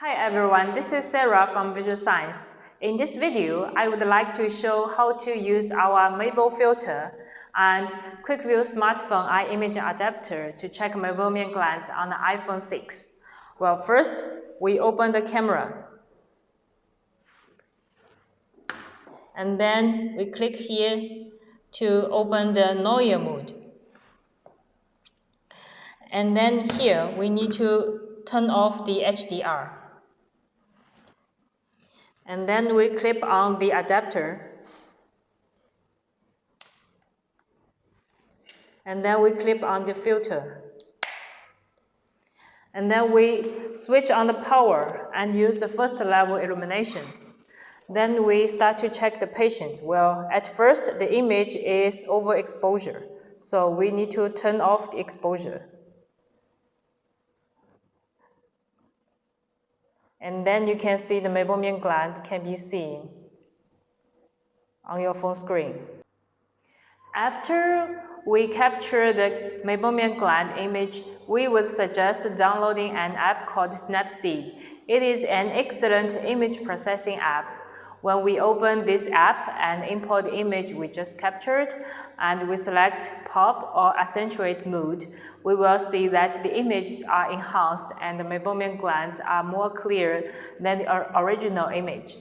Hi everyone, this is Sarah from Visual Science. In this video, I would like to show how to use our MeiboFilter and QuikVue smartphone eye imaging adapter to check Meibomian glands on the iPhone 6. Well, first, we open the camera. And then we click here to open the Neue mode. And then here, we need to turn off the HDR. And then we clip on the adapter. And then we clip on the filter. And then we switch on the power and use the first level illumination. Then we start to check the patient. Well, at first the image is overexposure, so we need to turn off the exposure. And then you can see the Meibomian glands can be seen on your phone screen. After we capture the Meibomian gland image, we would suggest downloading an app called Snapseed. It is an excellent image processing app. When we open this app and import the image we just captured, and we select pop or accentuate mode, we will see that the images are enhanced and the Meibomian glands are more clear than the original image.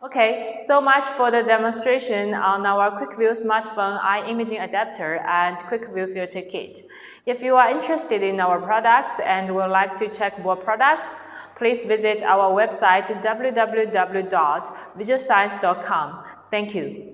Okay, so much for the demonstration on our QuikVue smartphone eye imaging adapter and QuikVue filter kit. If you are interested in our products and would like to check more products, please visit our website www.visualscience.com. Thank you.